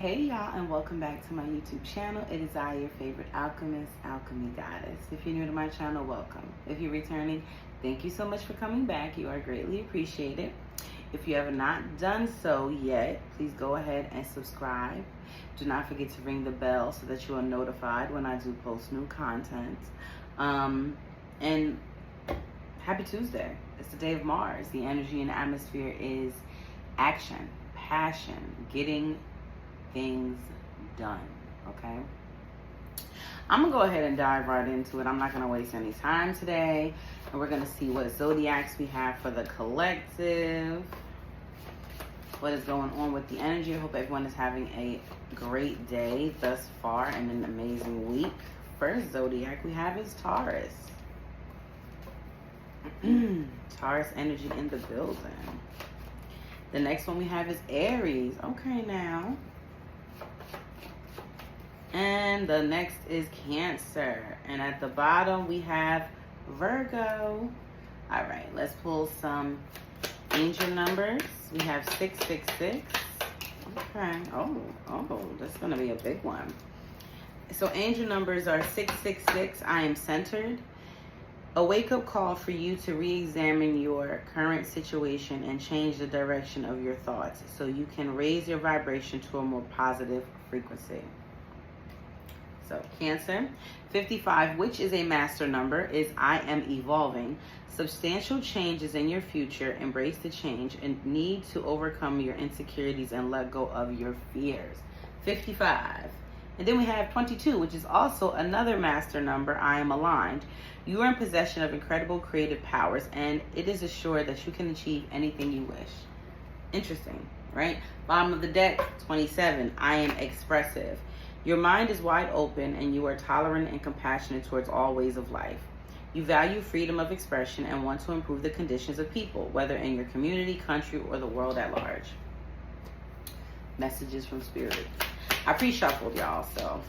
Hey y'all, and welcome back to my YouTube channel. It is I, your favorite alchemist, Alchemy Goddess. If you're new to my channel, welcome. If you're returning, thank you so much for coming back. You are greatly appreciated. If you have not done so yet, please go ahead and subscribe. Do not forget to ring the bell so that you are notified when I do post new content. And happy Tuesday. It's the day of Mars. The energy in the atmosphere is action, passion, getting things done. Okay, I'm gonna go ahead and dive right into it. I'm not gonna waste any time today, and we're gonna see what zodiacs we have for the collective, what is going on with the energy. I hope everyone is having a great day thus far and an amazing week. First zodiac we have is Taurus. Taurus energy in the building. The next one we have is Aries. Okay, now. And the next is Cancer. And at the bottom, we have Virgo. All right, let's pull some angel numbers. We have 666. Okay. Oh, that's going to be a big one. So angel numbers are 666. I am centered. A wake-up call for you to re-examine your current situation and change the direction of your thoughts so you can raise your vibration to a more positive frequency. So Cancer, 55, which is a master number, is I am evolving. Substantial changes in your future. Embrace the change and need to overcome your insecurities and let go of your fears. 55. And then we have 22, which is also another master number. I am aligned. You are in possession of incredible creative powers, and it is assured that you can achieve anything you wish. Interesting, right? Bottom of the deck, 27. I am expressive. Your mind is wide open, and you are tolerant and compassionate towards all ways of life. You value freedom of expression and want to improve the conditions of people, whether in your community, country, or the world at large. Messages from Spirit. I pre-shuffled, y'all, so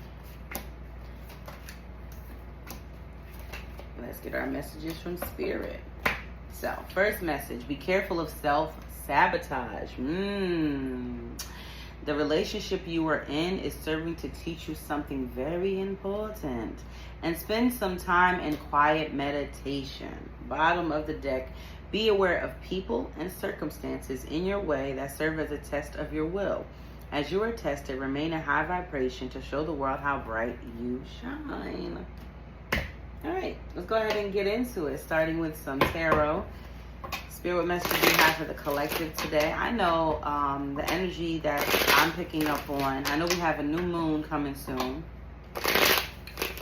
let's get our messages from Spirit. So, first message, be careful of self-sabotage. The relationship you are in is serving to teach you something very important. And spend some time in quiet meditation. Bottom of the deck, be aware of people and circumstances in your way that serve as a test of your will. As you are tested, remain in high vibration to show the world how bright you shine. All right, let's go ahead and get into it, starting with some tarot. Spirit message we have for the collective today. I know the energy that I'm picking up on. I know we have a new moon coming soon.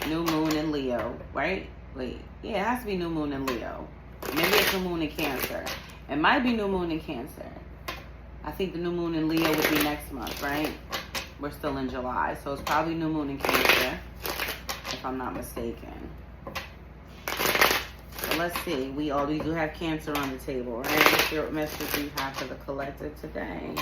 New moon in Leo, right? Wait, yeah, it has to be new moon in Leo. Maybe it's new moon in Cancer. It might be new moon in Cancer. I think the new moon in Leo would be next month, right? We're still in July, so it's probably new moon in Cancer, if I'm not mistaken. So let's see. We do have Cancer on the table, right? What message we have for the collective today?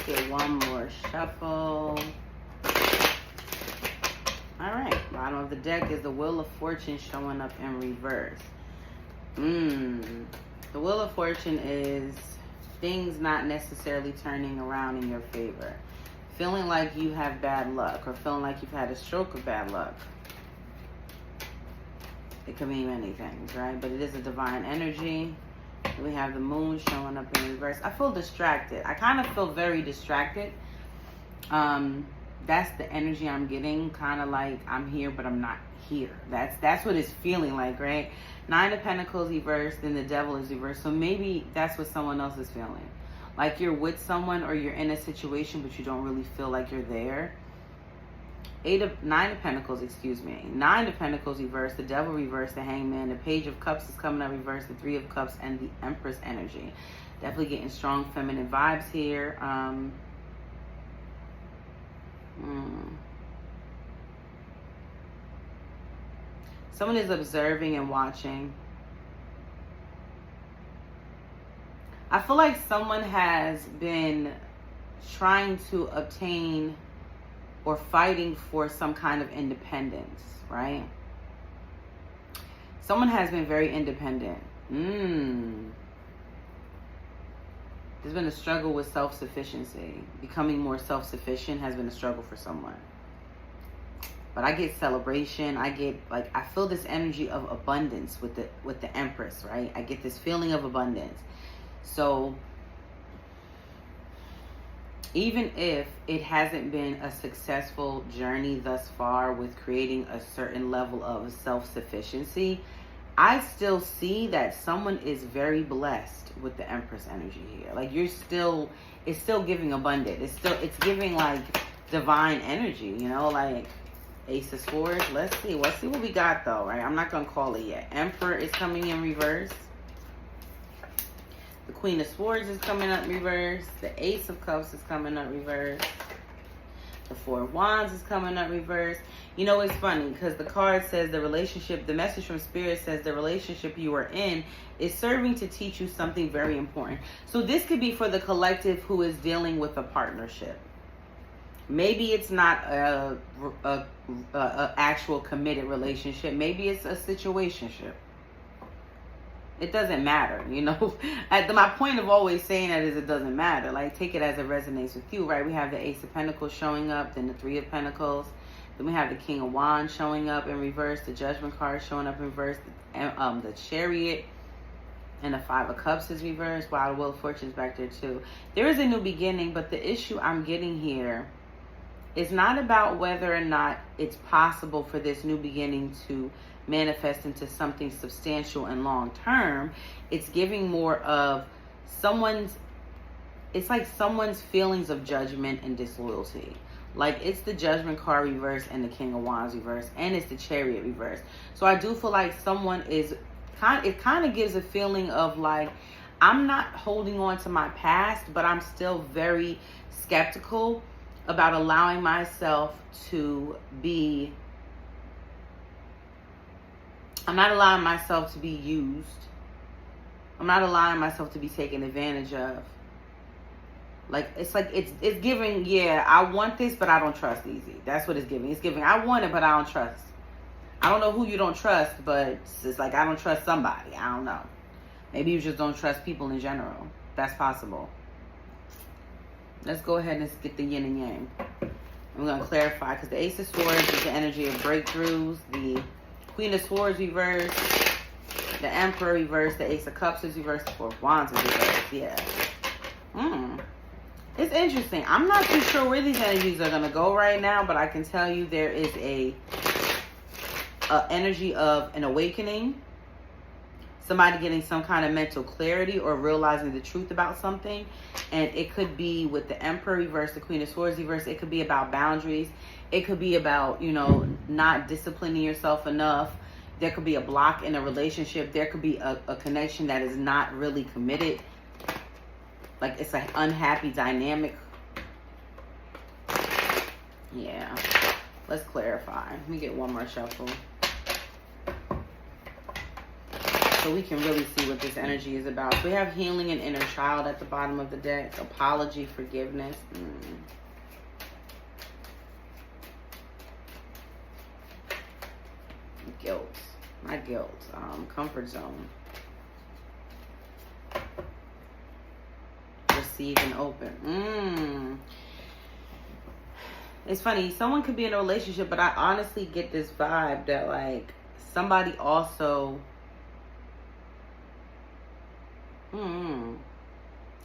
Get one more shuffle. All right, bottom of the deck is the Wheel of Fortune showing up in reverse. The Wheel of Fortune is things not necessarily turning around in your favor. Feeling like you have bad luck or feeling like you've had a stroke of bad luck. It can mean many things, right? But it is a divine energy. We have the moon showing up in reverse. I feel distracted. I kind of feel very distracted. That's the energy I'm getting, kind of like I'm here, but I'm not here. That's what it's feeling like, right? 9 of Pentacles reversed, then the Devil is reversed. So maybe that's what someone else is feeling. Like you're with someone or you're in a situation, but you don't really feel like you're there. 9 of Pentacles, excuse me. 9 of Pentacles reversed, the Devil reversed, the Hangman. The Page of Cups is coming up reversed, the 3 of Cups, and the Empress energy. Definitely getting strong feminine vibes here. Someone is observing and watching. I feel like someone has been trying to obtain or fighting for some kind of independence, right? Someone has been very independent. There's been a struggle with self-sufficiency. Becoming more self-sufficient has been a struggle for someone. But I get celebration. I get, like, I feel this energy of abundance with the Empress, right? I get this feeling of abundance. So even if it hasn't been a successful journey thus far with creating a certain level of self-sufficiency, I still see that someone is very blessed with the Empress energy here. Like, it's still giving abundance. It's giving like divine energy, you know, like Ace of Swords. Let's see what we got though, right? I'm not gonna call it yet. Emperor is coming in reverse. The Queen of Swords is coming up reverse. The Ace of Cups is coming up reverse. The Four of Wands is coming up reverse. You know, it's funny because the card says the message from Spirit says the relationship you are in is serving to teach you something very important. So this could be for the collective who is dealing with a partnership. Maybe it's not a actual committed relationship. Maybe it's a situationship. It doesn't matter, you know. My point of always saying that is it doesn't matter. Like, take it as it resonates with you, right? We have the Ace of Pentacles showing up, then the Three of Pentacles. Then we have the King of Wands showing up in reverse, the Judgment card showing up in reverse, the Chariot, and the Five of Cups is reversed. Wow, the Wheel of Fortune's back there too. There is a new beginning, but the issue I'm getting here is not about whether or not it's possible for this new beginning to manifest into something substantial and long term. It's giving more of someone's feelings of judgment and disloyalty. Like, it's the Judgment card reverse and the King of Wands reverse, and it's the Chariot reverse. So I do feel like someone is it kind of gives a feeling of like, I'm not holding on to my past, but I'm still very skeptical about allowing myself to be, I'm not allowing myself to be used. I'm not allowing myself to be taken advantage of. It's giving, yeah, I want this, but I don't trust easy. That's what it's giving. It's giving, I want it, but I don't trust. I don't know who you don't trust, but it's like, I don't trust somebody. I don't know. Maybe you just don't trust people in general. That's possible. Let's go ahead and get the yin and yang. I'm going to clarify, because the Ace of Swords is the energy of breakthroughs. The Queen of Swords reverse. The Emperor reverse. The Ace of Cups is reverse. The Four of Wands is reverse. Yeah. It's interesting. I'm not too sure where these energies are going to go right now, but I can tell you there is a energy of an awakening. Somebody getting some kind of mental clarity or realizing the truth about something. And it could be with the Emperor reverse, the Queen of Swords reverse. It could be about boundaries. It could be about, you know, not disciplining yourself enough. There could be a block in a relationship. There could be a connection that is not really committed. Like, it's an unhappy dynamic. Yeah. Let's clarify. Let me get one more shuffle, so we can really see what this energy is about. So we have healing and inner child at the bottom of the deck. Apology, forgiveness. Guilt. Not guilt. Comfort zone. Receive and open. It's funny. Someone could be in a relationship, but I honestly get this vibe that, like, somebody also...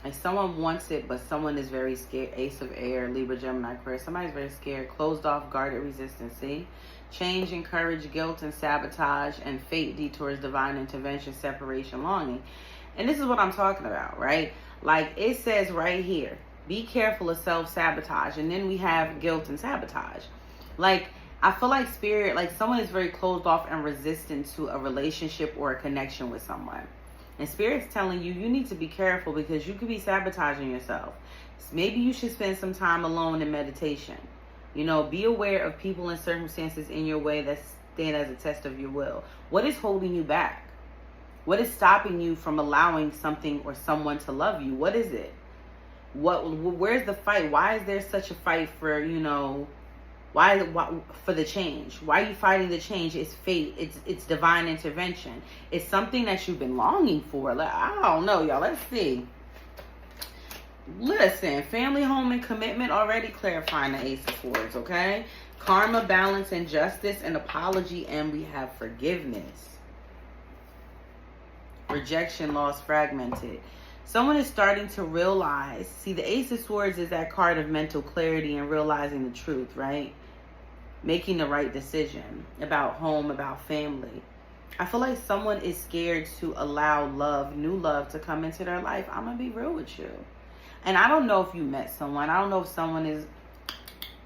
Like, someone wants it, but someone is very scared. Ace of Air, Libra, Gemini, Aquarius. Somebody's very scared. Closed off, guarded, resistance. See? Change, encourage, guilt, and sabotage, and fate detours, divine intervention, separation, longing. And this is what I'm talking about, right? Like, it says right here, be careful of self-sabotage. And then we have guilt and sabotage. Like, I feel like Spirit, like, someone is very closed off and resistant to a relationship or a connection with someone. And Spirit's telling you, you need to be careful because you could be sabotaging yourself. Maybe you should spend some time alone in meditation. You know, be aware of people and circumstances in your way that stand as a test of your will. What is holding you back? What is stopping you from allowing something or someone to love you? What is it? Where's the fight? Why is there such a fight for, you know, Why for the change? Why are you fighting the change? It's fate. It's divine intervention. It's something that you've been longing for. Like, I don't know, y'all. Let's see. Listen, family, home, and commitment already clarifying the Ace of Swords, okay? Karma, balance, and justice, and apology, and we have forgiveness. Rejection, loss, fragmented. Someone is starting to realize, see, the Ace of Swords is that card of mental clarity and realizing the truth, right? Making the right decision about home, about family. I feel like someone is scared to allow love, new love, to come into their life. I'm going to be real with you. And I don't know if you met someone. I don't know if someone is,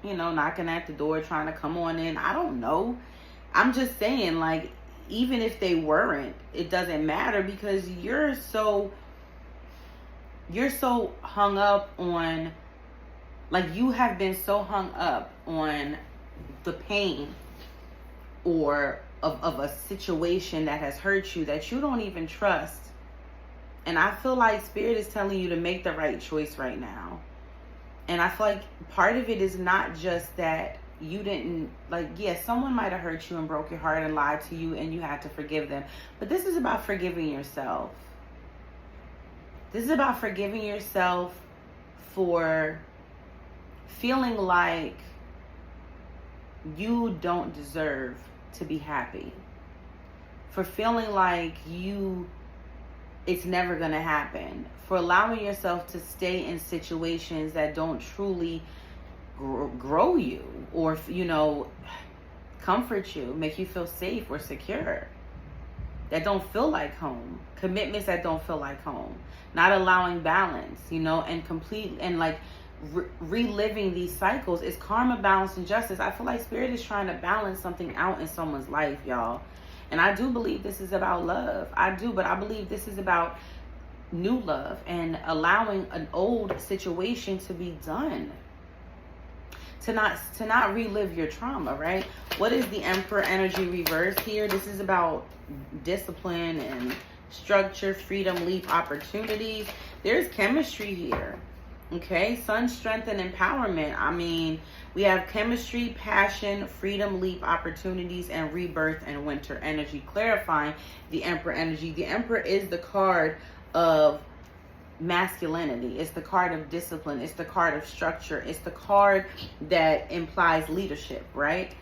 knocking at the door trying to come on in. I don't know. I'm just saying, like, even if they weren't, it doesn't matter, because you're so hung up on, like, you have been so hung up on the pain or of a situation that has hurt you that you don't even trust. And I feel like Spirit is telling you to make the right choice right now. And I feel like part of it is not just that you didn't, like, yes, someone might have hurt you and broke your heart and lied to you and you had to forgive them. But this is about forgiving yourself. This is about forgiving yourself for feeling like you don't deserve to be happy. For feeling like it's never going to happen. For allowing yourself to stay in situations that don't truly grow you or, comfort you, make you feel safe or secure. That don't feel like home. Commitments that don't feel like home. Not allowing balance, and complete, and like reliving these cycles. Is karma, balance, and justice. I feel like Spirit is trying to balance something out in someone's life, y'all. And I do believe this is about love. I do, but I believe this is about new love and allowing an old situation to be done. To not relive your trauma, right? What is the Emperor energy reverse here? This is about discipline and structure, freedom, leap, opportunities. There's chemistry here. Okay, sun, strength, and empowerment. I mean, we have chemistry, passion, freedom, leap, opportunities, and rebirth and winter energy, clarifying the Emperor energy. The Emperor is the card of masculinity. It's the card of discipline. It's the card of structure. It's the card that implies leadership, right?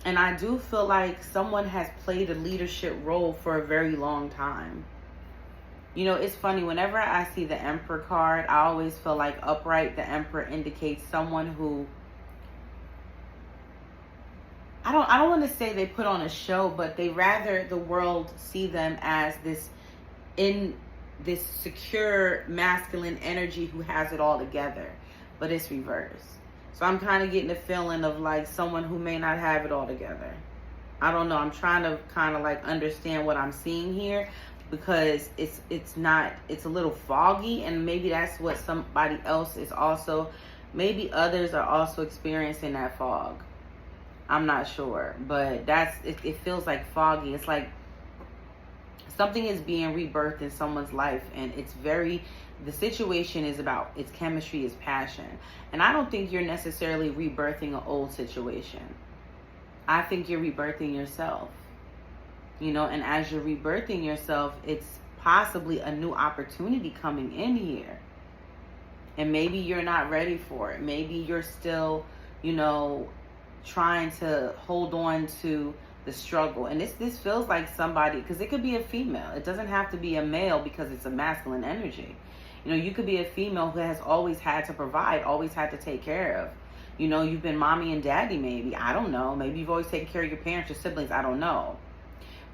And I do feel like someone has played a leadership role for a very long time. It's funny, whenever I see the Emperor card, I always feel like upright, the Emperor indicates someone who, I don't want to say they put on a show, but they rather the world see them as this secure masculine energy who has it all together, but it's reversed. So I'm kind of getting a feeling of like someone who may not have it all together. I don't know. I'm trying to kind of like understand what I'm seeing here, because it's a little foggy, and maybe that's what somebody else is also, maybe others are also experiencing that fog. I'm not sure, but it feels like foggy. It's like something is being rebirthed in someone's life, and the situation is about, its chemistry, is passion. And I don't think you're necessarily rebirthing an old situation. I think you're rebirthing yourself. And as you're rebirthing yourself, it's possibly a new opportunity coming in here. And maybe you're not ready for it. Maybe you're still, trying to hold on to the struggle. And this feels like somebody, because it could be a female. It doesn't have to be a male because it's a masculine energy. You could be a female who has always had to provide, always had to take care of. You've been mommy and daddy maybe. I don't know. Maybe you've always taken care of your parents, your siblings. I don't know.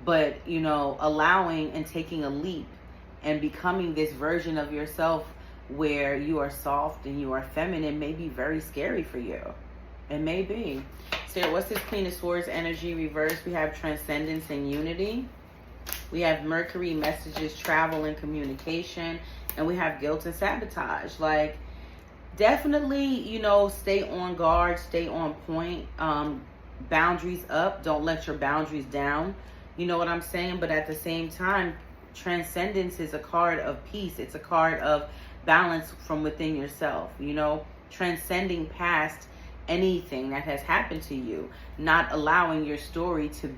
But, allowing and taking a leap and becoming this version of yourself where you are soft and you are feminine may be very scary for you. It may be. Sarah, what's this Queen of Swords energy reverse? We have transcendence and unity. We have Mercury, messages, travel, and communication. And we have guilt and sabotage. Like, definitely, stay on guard, stay on point. Boundaries up. Don't let your boundaries down. You know what I'm saying? But at the same time, transcendence is a card of peace. It's a card of balance from within yourself. Transcending past anything that has happened to you, not allowing your story to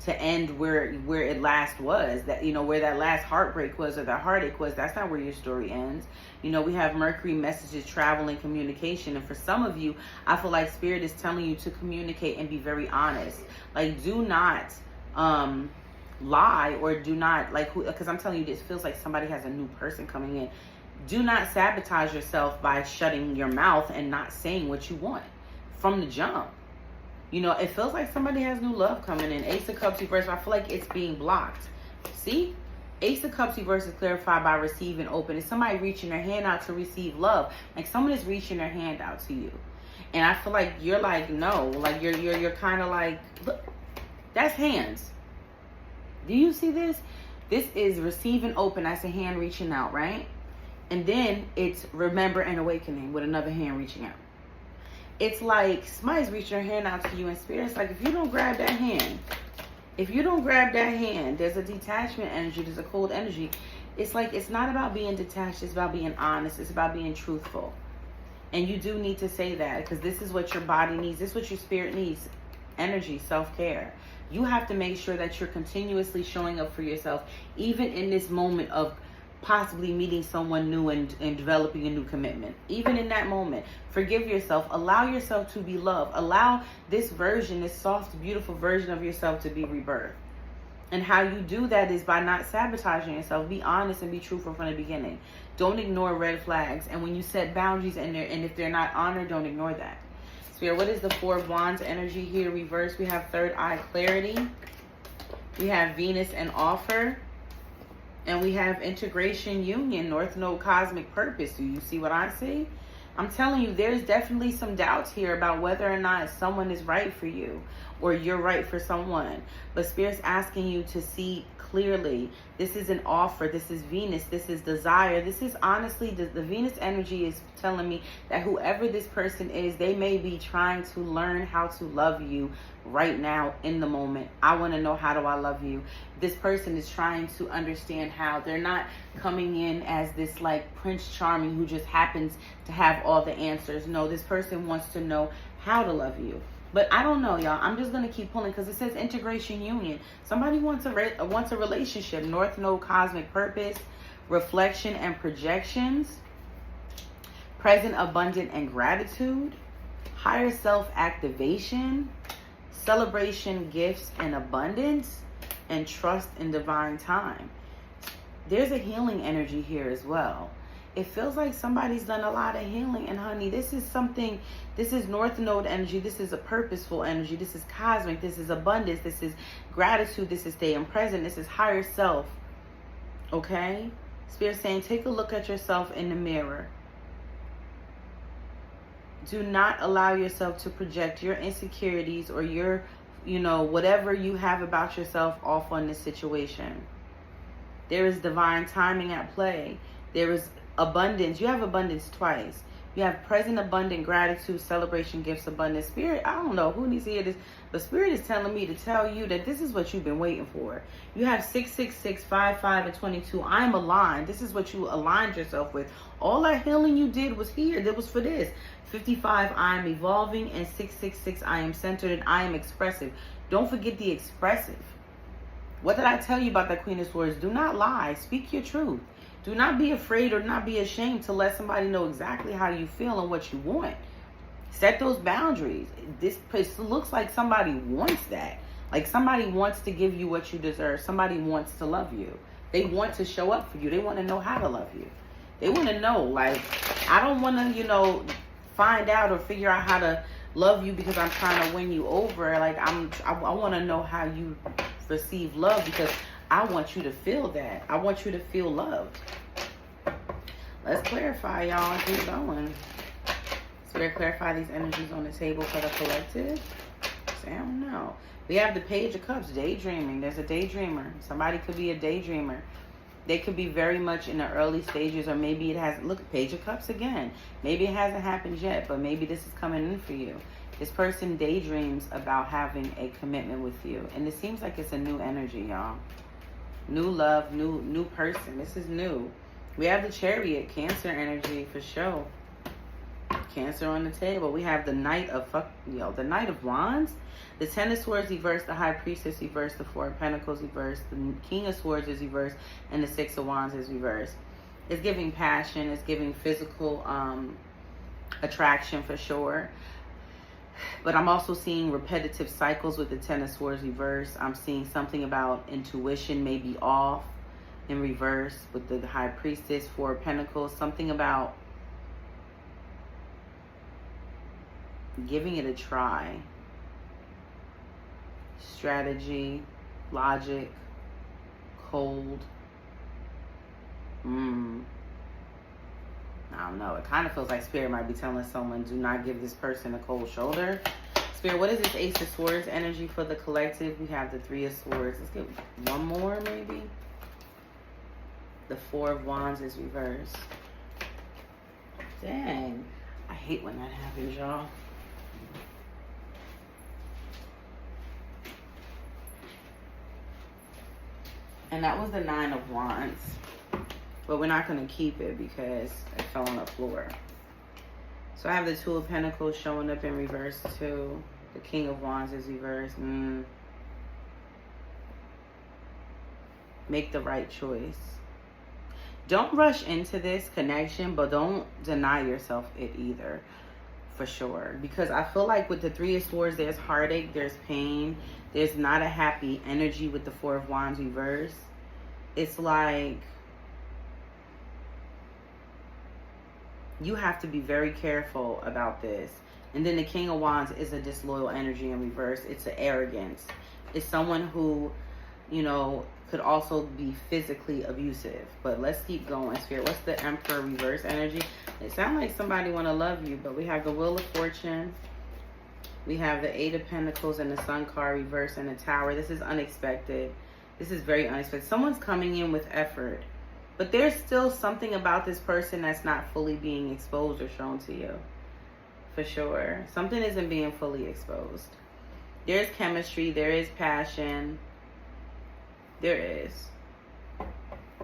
end where it last was, that, you know, where that last heartbreak was or that heartache was. That's not where your story ends. You know, we have Mercury, messages, travel, and communication. And for some of you, I feel like Spirit is telling you to communicate and be very honest. Like, do not lie, or do not, like, because I'm telling you, this feels like somebody has a new person coming in. Do not sabotage yourself by shutting your mouth and not saying what you want from the jump. You know, it feels like somebody has new love coming in. Ace of Cups reverse, I feel like it's being blocked. See? Ace of Cups reverse is clarified by receive and open. It's somebody reaching their hand out to receive love. Like, someone is reaching their hand out to you. And I feel like you're like, no. Like, you're kind of like, look, that's hands. Do you see this? This is receive and open. That's a hand reaching out, right? And then it's remember and awakening with another hand reaching out. It's like somebody's reaching their hand out to you in Spirit. It's like, if you don't grab that hand, there's a detachment energy, there's a cold energy. It's like, it's not about being detached, it's about being honest, it's about being truthful. And you do need to say that, because this is what your body needs, this is what your spirit needs. Energy, self-care. You have to make sure that you're continuously showing up for yourself, even in this moment of possibly meeting someone new and developing a new commitment. Even in that moment, forgive yourself. Allow yourself to be loved. Allow this version, this soft, beautiful version of yourself to be rebirthed. And how you do that is by not sabotaging yourself. Be honest and be truthful from the beginning. Don't ignore red flags. And when you set boundaries and if they're not honored, don't ignore that. Spirit, what is the Four of Wands energy here? Reverse, we have third eye clarity. We have Venus and offer. And we have integration, union, North Node, cosmic purpose. Do you see what I see? I'm telling you, there's definitely some doubts here about whether or not someone is right for you or you're right for someone. But Spirit's asking you to see clearly. This is an offer. This is Venus. This is desire. This is honestly, the Venus energy is telling me that whoever this person is, they may be trying to learn how to love you right now in the moment. I want to know, how do I love you? This person is trying to understand how. They're not coming in as this like Prince Charming who just happens to have all the answers. No, this person wants to know how to love you. But I don't know, y'all. I'm just going to keep pulling because it says integration, union. Somebody wants a relationship. North Node, cosmic purpose, reflection and projections, present, abundant, and gratitude, higher self activation, celebration, gifts, and abundance, and trust in divine time. There's a healing energy here as well. It feels like somebody's done a lot of healing. And honey, this is something, this is North Node energy. This is a purposeful energy. This is cosmic. This is abundance. This is gratitude. This is staying present. This is higher self. Okay? Spirit saying, take a look at yourself in the mirror. Do not allow yourself to project your insecurities or your, whatever you have about yourself off on this situation. There is divine timing at play. There is abundance. You have abundance twice. You have present, abundant, gratitude, celebration, gifts, abundance. Spirit, I don't know who needs to hear this, but Spirit is telling me to tell you that this is what you've been waiting for. You have 666, 55, and 22. I'm aligned. This is what you aligned yourself with. All that healing you did was here. That was for this. 55, I am evolving, and 666, I am centered and I am expressive. Don't forget the expressive. What did I tell you about that Queen of Swords? Do not lie. Speak your truth. Do not be afraid or not be ashamed to let somebody know exactly how you feel and what you want. Set those boundaries. This looks like somebody wants that. Like somebody wants to give you what you deserve. Somebody wants to love you. They want to show up for you. They want to know how to love you. They want to know, like, I don't want to, find out or figure out how to love you because I'm trying to win you over. Like, I want to know how you receive love because I want you to feel that. I want you to feel loved. Let's clarify, y'all. Keep going. So they clarify these energies on the table for the collective. I don't know. We have the Page of Cups, daydreaming. There's a daydreamer. Somebody could be a daydreamer. They could be very much in the early stages, or maybe it hasn't. Look, Page of Cups again. Maybe it hasn't happened yet, but maybe this is coming in for you. This person daydreams about having a commitment with you. And it seems like it's a new energy, y'all. New love, new person. This is new. We have the Chariot, Cancer energy for sure. Cancer on the table. We have the Knight of the Knight of Wands, the Ten of Swords reversed, the High Priestess reversed, the Four of Pentacles reversed, the King of Swords is reversed, and the Six of Wands is reversed. It's giving passion. It's giving physical attraction for sure. But I'm also seeing repetitive cycles with the Ten of Swords reversed. I'm seeing something about intuition may be off in reverse with the High Priestess, Four of Pentacles. Something about giving it a try. Strategy, logic, cold. I don't know. It kind of feels like Spirit might be telling someone, do not give this person a cold shoulder. Spirit, what is this Ace of Swords energy for the collective? We have the Three of Swords. Let's get one more maybe. The Four of Wands is reversed. Dang. I hate when that happens, y'all. And that was the Nine of Wands. But we're not going to keep it because it fell on the floor. So I have the Two of Pentacles showing up in reverse too. The King of Wands is reversed. Make the right choice. Don't rush into this connection, but don't deny yourself it either. For sure. Because I feel like with the Three of Swords, there's heartache, there's pain. There's not a happy energy with the Four of Wands reversed. It's like you have to be very careful about this. And then the King of Wands is a disloyal energy in reverse. It's an arrogance. It's someone who, you know, could also be physically abusive. But let's keep going, Spirit. What's the Emperor reverse energy? It sounds like somebody want to love you, but we have the Wheel of Fortune. We have the Eight of Pentacles and the Sun card reverse and the Tower. This is unexpected. This is very unexpected. Someone's coming in with effort. But there's still something about this person that's not fully being exposed or shown to you. For sure. Something isn't being fully exposed. There's chemistry. There is passion. There is.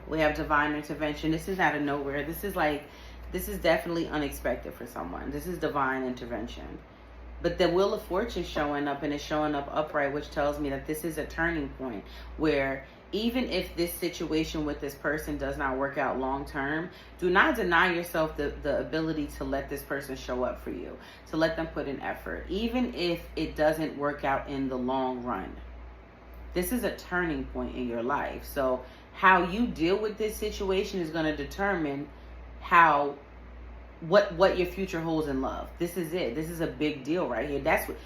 We have divine intervention. This is out of nowhere. This is definitely unexpected for someone. This is divine intervention. But the Wheel of Fortune showing up, and it's showing up upright, which tells me that this is a turning point where even if this situation with this person does not work out long term, do not deny yourself the ability to let this person show up for you, to let them put in effort, even if it doesn't work out in the long run. This is a turning point in your life. So how you deal with this situation is going to determine what your future holds in love. This is it. This is a big deal right here. That's what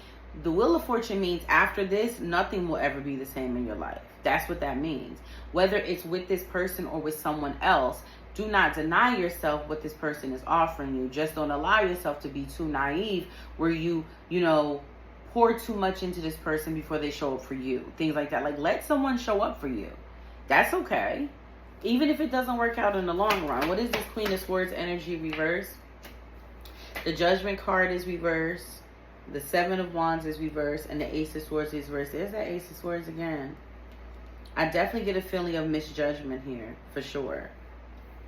the Wheel of Fortune means. After this, nothing will ever be the same in your life. That's what that means. Whether it's with this person or with someone else, do not deny yourself what this person is offering you. Just don't allow yourself to be too naive where you pour too much into this person before they show up for you. Things like that. Like, let someone show up for you. That's okay. Even if it doesn't work out in the long run. What is this Queen of Swords energy reverse? The Judgment card is reversed. The Seven of Wands is reversed. And the Ace of Swords is reversed. There's that Ace of Swords again. I definitely get a feeling of misjudgment here. For sure.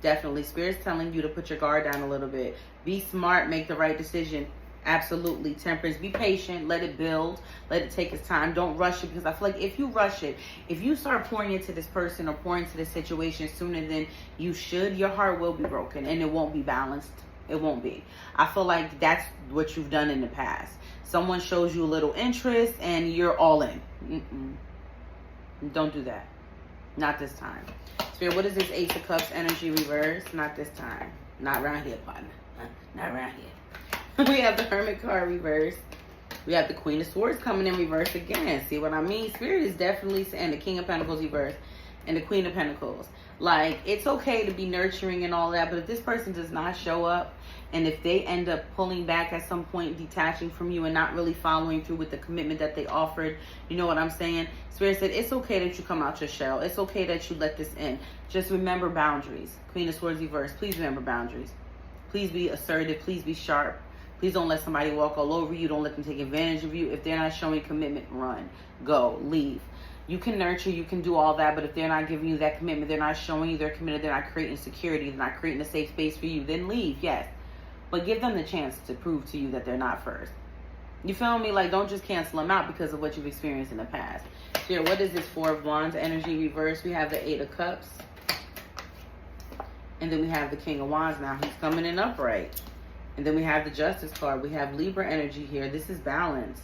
Definitely. Spirit's telling you to put your guard down a little bit. Be smart. Make the right decision. Absolutely. Temperance. Be patient. Let it build. Let it take its time. Don't rush it. Because I feel like if you rush it, if you start pouring into this person or pouring into this situation sooner than you should, your heart will be broken. And it won't be balanced. It won't be. I feel like that's what you've done in the past. Someone shows you a little interest and you're all in. Don't do that. Not this time. Spirit, what is this Ace of Cups energy reverse? Not this time. Not around here, partner. Not around here. We have the Hermit card reverse. We have the Queen of Swords coming in reverse again. See what I mean? Spirit is definitely saying the King of Pentacles reverse and the Queen of Pentacles. Like, it's okay to be nurturing and all that, but if this person does not show up, and if they end up pulling back at some point, detaching from you and not really following through with the commitment that they offered, you know what I'm saying? Spirit said, it's okay that you come out your shell. It's okay that you let this in. Just remember boundaries. Queen of Swords reverse. Please remember boundaries. Please be assertive. Please be sharp. Please don't let somebody walk all over you. Don't let them take advantage of you. If they're not showing commitment, run. Go. Leave. You can nurture, you can do all that, but if they're not giving you that commitment, they're not showing you they're committed, they're not creating security, they're not creating a safe space for you, then leave, yes. but give them the chance to prove to you that they're not first. You feel me? Like, don't just cancel them out because of what you've experienced in the past. Here, what is this Four of Wands energy reverse? We have the Eight of Cups. And then we have the King of Wands now. He's coming in upright. And then we have the Justice card. We have Libra energy here. This is balance.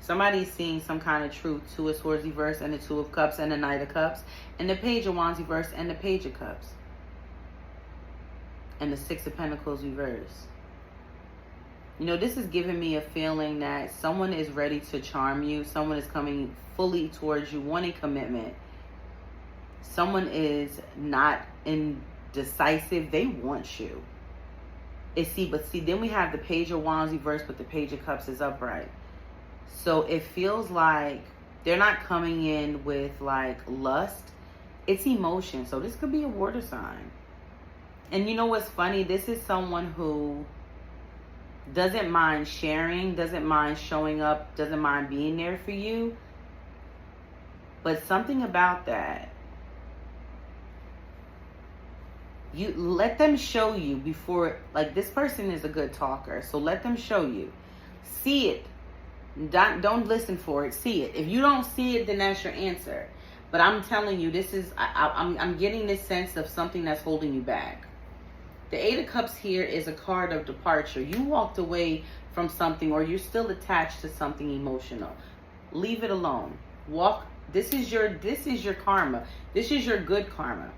Somebody's seeing some kind of truth. Two of Swords reverse and the Two of Cups and the Knight of Cups. And the Page of Wands reverse and the Page of Cups. And the Six of Pentacles reverse. You know, this is giving me a feeling that someone is ready to charm you. Someone is coming fully towards you, wanting commitment. Someone is not indecisive. They want you. But see, then we have the Page of Wands reverse, but the Page of Cups is upright. So it feels like they're not coming in with like lust. It's emotion. So this could be a water sign. And you know what's funny? This is someone who doesn't mind sharing, doesn't mind showing up, doesn't mind being there for you. But something about that, you let them show you before, like, this person is a good talker. So let them show you. See it. Don't listen for it. See it. If you don't see it, then that's your answer. But I'm telling you, this is, I'm getting this sense of something that's holding you back. The Eight of Cups here is a card of departure. You walked away from something, or you're still attached to something emotional. Leave it alone. This is your karma. This is your good karma.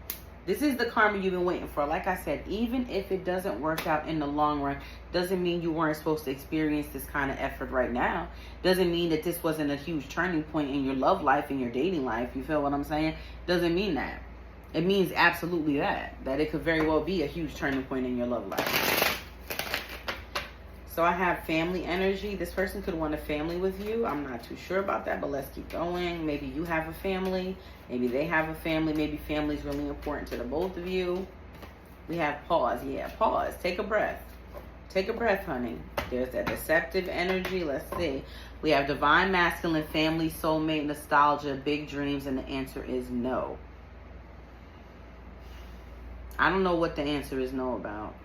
This is the karma you've been waiting for. Like I said, even if it doesn't work out in the long run, doesn't mean you weren't supposed to experience this kind of effort right now. Doesn't mean that this wasn't a huge turning point in your love life, in your dating life. You feel what I'm saying? Doesn't mean that. It means absolutely that it could very well be a huge turning point in your love life. So I have family energy. This person could want a family with you. I'm not too sure about that, but let's keep going. Maybe you have a family. Maybe they have a family. Maybe family is really important to the both of you. We have pause. Yeah, pause. Take a breath. Take a breath, honey. There's that deceptive energy. Let's see. We have divine masculine, family, soulmate, nostalgia, big dreams, and the answer is no. I don't know what the answer is no about.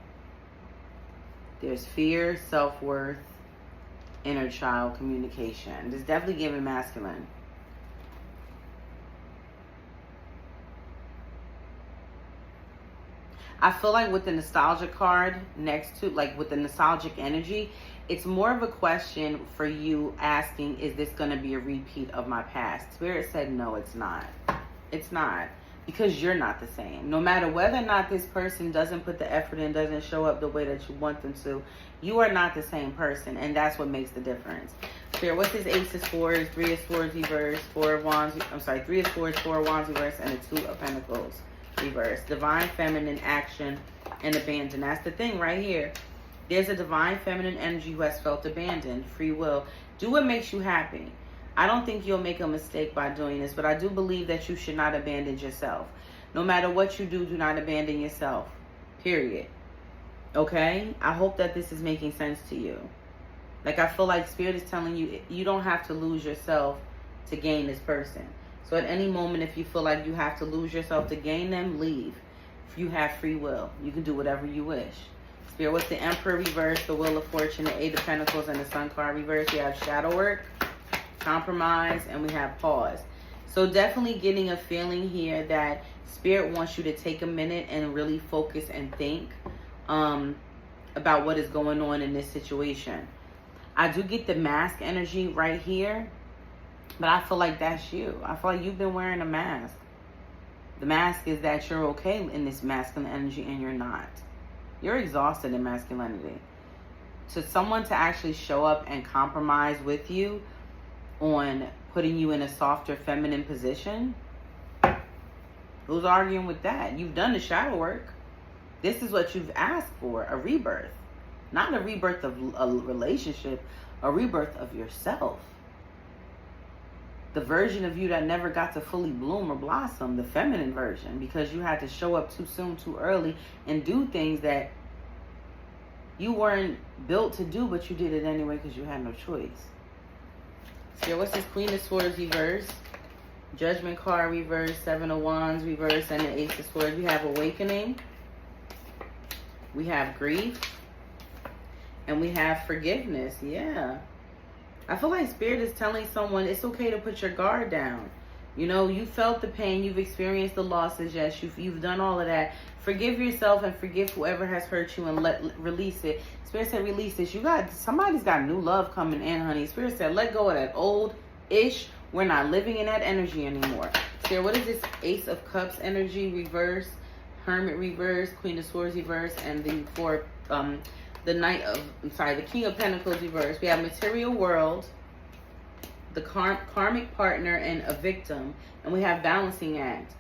There's fear, self-worth, inner child, communication. It's definitely giving masculine. I feel like with the nostalgia card next to, like with the nostalgic energy, it's more of a question for you asking, is this going to be a repeat of my past? Spirit said, no, it's not. It's not. Because you're not the same. No matter whether or not this person doesn't put the effort in, doesn't show up the way that you want them to, you are not the same person. And that's what makes the difference. Spirit, what's this Ace of Swords, Three of Swords reverse, Four of Wands, Three of Swords, Four of Wands reverse, and the Two of Pentacles reverse. Divine feminine action and abandon. That's the thing right here. There's a divine feminine energy who has felt abandoned. Free will. Do what makes you happy. I don't think you'll make a mistake by doing this, but I do believe that you should not abandon yourself. No matter what you do not abandon yourself. Period. Okay? I hope that this is making sense to you. Like, I feel like Spirit is telling you, you don't have to lose yourself to gain this person. So at any moment, if you feel like you have to lose yourself to gain them, leave. If you have free will, you can do whatever you wish. Spirit, what's the Emperor reverse, the Wheel of Fortune, the Eight of Pentacles, and the Sun card reverse? You have shadow work, compromise, and we have pause. So definitely getting a feeling here that Spirit wants you to take a minute and really focus and think about what is going on in this situation. I do get the mask energy right here, but I feel like that's you. I feel like you've been wearing a mask. The mask is that you're okay in this masculine energy and you're not. You're exhausted in masculinity. To someone to actually show up and compromise with you on putting you in a softer feminine position, who's arguing with that? You've done the shadow work. This is what you've asked for, a rebirth. Not a rebirth of a relationship, a rebirth of yourself. The version of you that never got to fully bloom or blossom, the feminine version, because you had to show up too soon, too early, and do things that you weren't built to do, but you did it anyway because you had no choice. So what's this Queen of Swords reverse? Judgment card reverse, Seven of Wands reverse, and the Ace of Swords. We have awakening. We have grief. And we have forgiveness. Yeah. I feel like Spirit is telling someone it's okay to put your guard down. You know, you felt the pain, you've experienced the losses, yes, you've done all of that. Forgive yourself and forgive whoever has hurt you and release it. Spirit said release this. Somebody's got new love coming in, honey. Spirit said let go of that old ish. We're not living in that energy anymore. Spirit, what is this? Ace of Cups energy reverse, Hermit reverse, Queen of Swords reverse, and the King of Pentacles reverse. We have material world, the karmic partner, and a victim, and we have balancing act.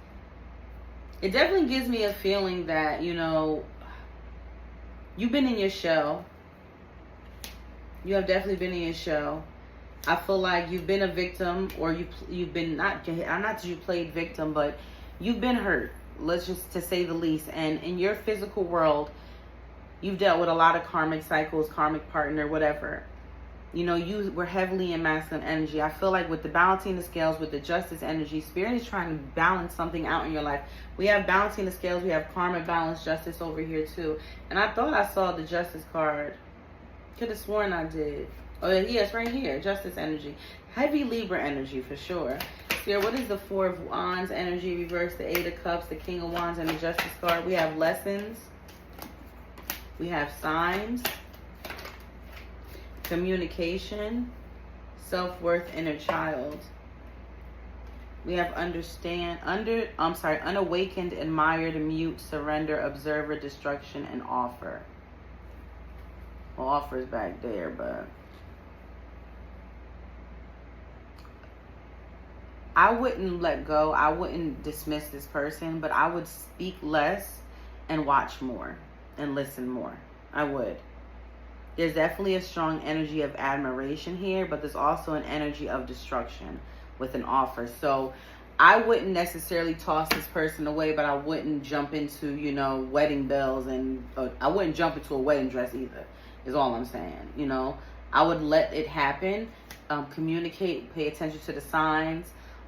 It definitely gives me a feeling that, you know, you've been in your shell. You have definitely been in your shell. I feel like you've been a victim, or you've been not that you played victim, but you've been hurt. Let's just, to say the least. And in your physical world, you've dealt with a lot of karmic cycles, karmic partner, whatever. You know, you were heavily in masculine energy. I feel like with the balancing the scales, with the justice energy, Spirit is trying to balance something out in your life. We have balancing the scales. We have karma, balance, justice over here too. And I thought I saw the justice card. Could have sworn I did. Oh, yes, right here. Justice energy. Heavy Libra energy for sure. Spirit, what is the Four of Wands energy? Reverse, the Eight of Cups, the King of Wands, and the Justice card. We have lessons. We have signs. Communication. Self-worth, inner child. We have unawakened, admired, mute, surrender, observer, destruction, and offer. Well, offer is back there, but I wouldn't let go. I wouldn't dismiss this person, but I would speak less and watch more and listen more. I would. There's definitely a strong energy of admiration here, but there's also an energy of destruction with an offer. So I wouldn't necessarily toss this person away, but I wouldn't jump into, you know, wedding bells, and I wouldn't jump into a wedding dress either, is all I'm saying. You know, I would let it happen, communicate, pay attention to the signs.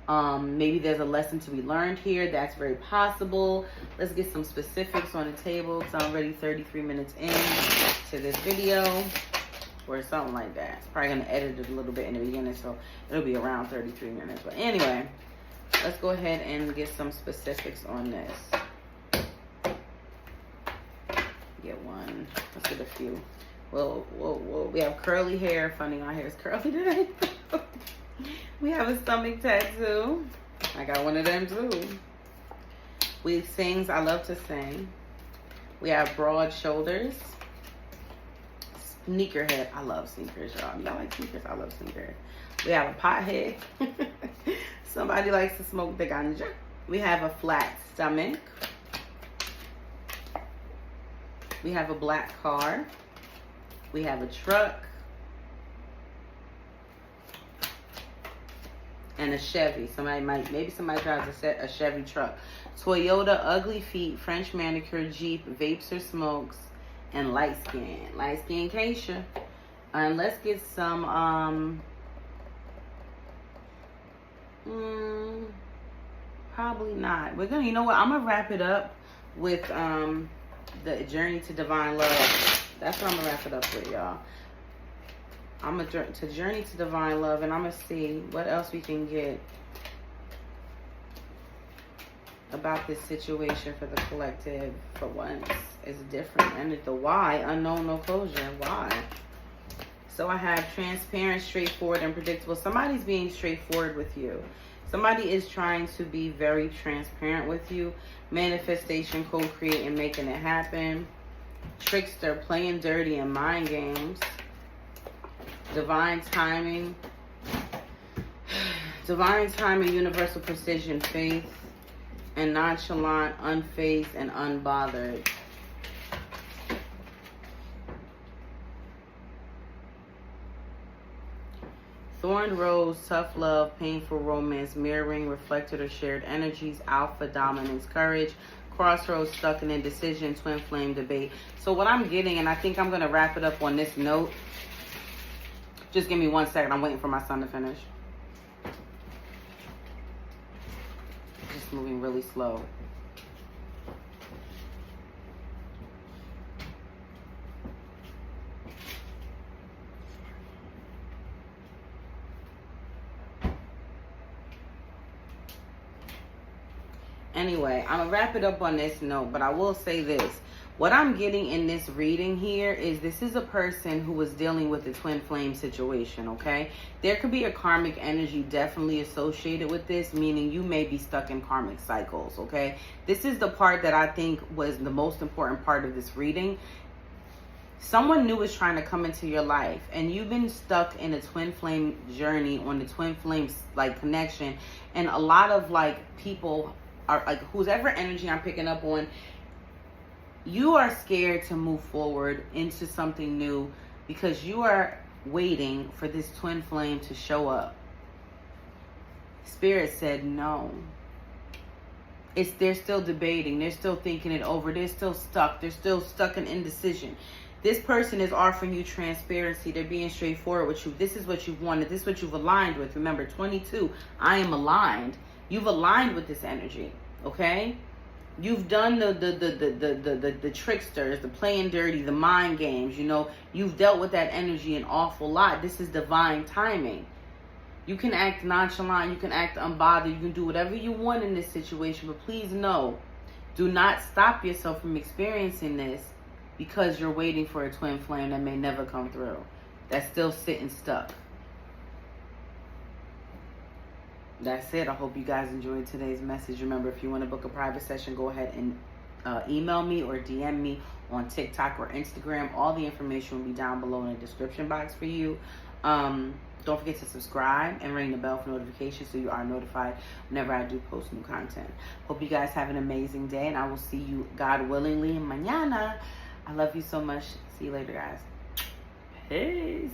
Maybe there's a lesson to be learned here. That's very possible. Let's get some specifics on the table, because I'm already 33 minutes in to this video, or something like that. It's probably going to edit it a little bit in the beginning, so it'll be around 33 minutes. But anyway, let's go ahead and get some specifics on this. Get one. Let's get a few. Well, we have curly hair. Funny, my hair is curly today. We have a stomach tattoo. I got one of them too. We sings. I love to sing. We have broad shoulders. Sneakerhead. I love sneakers, y'all. Y'all like sneakers? I love sneakers. We have a pothead. Somebody likes to smoke the ganja. We have a flat stomach. We have a black car. We have a truck. And a Chevy. Maybe somebody drives a Chevy truck. Toyota, ugly feet, French manicure, Jeep, vapes or smokes, and light skin. Light skin Keisha. And let's get some, probably not. We're gonna, you know what? I'm gonna wrap it up with, the Journey to Divine Love. That's what I'm gonna wrap it up with, y'all. I'm going to Journey to Divine Love, and I'm going to see what else we can get about this situation for the collective for once. It's different. And the why, unknown, no closure. Why? So I have transparent, straightforward, and predictable. Somebody's being straightforward with you. Somebody is trying to be very transparent with you. Manifestation, co-create, and making it happen. Trickster, playing dirty, and mind games. Divine timing, universal precision, faith, and nonchalant, unfazed, and unbothered. Thorned rose, tough love, painful romance, mirroring, reflected or shared energies, alpha, dominance, courage, crossroads, stuck in indecision, twin flame, debate. So what I'm getting, and I think I'm going to wrap it up on this note. Just give me 1 second. I'm waiting for my son to finish. Just moving really slow. anyway, I'm going to wrap it up on this note, but I will say this. What I'm getting in this reading here is this is a person who was dealing with a twin flame situation, okay? There could be a karmic energy definitely associated with this, meaning you may be stuck in karmic cycles, okay? This is the part that I think was the most important part of this reading. Someone new is trying to come into your life, and you've been stuck in a twin flame journey, on the twin flame like connection, and a lot of like people are like, whoever energy I'm picking up on, you are scared to move forward into something new because you are waiting for this twin flame to show up. Spirit said no. They're still debating. They're still thinking it over. They're still stuck. They're still stuck in indecision. This person is offering you transparency. They're being straightforward with you. This is what you've wanted. This is what you've aligned with. Remember, 22, I am aligned. You've aligned with this energy, okay? You've done the tricksters, the playing dirty, the mind games, you know. You've dealt with that energy an awful lot. This is divine timing. You can act nonchalant, you can act unbothered, you can do whatever you want in this situation, but please know, do not stop yourself from experiencing this because you're waiting for a twin flame that may never come through. That's still sitting stuck. That's it. I hope you guys enjoyed today's message. Remember, if you want to book a private session, go ahead and email me or DM me on TikTok or Instagram. All the information will be down below in the description box for you. Don't forget to subscribe and ring the bell for notifications so you are notified whenever I do post new content. Hope you guys have an amazing day, and I will see you, God willingly, mañana. I love you so much. See you later, guys. Peace.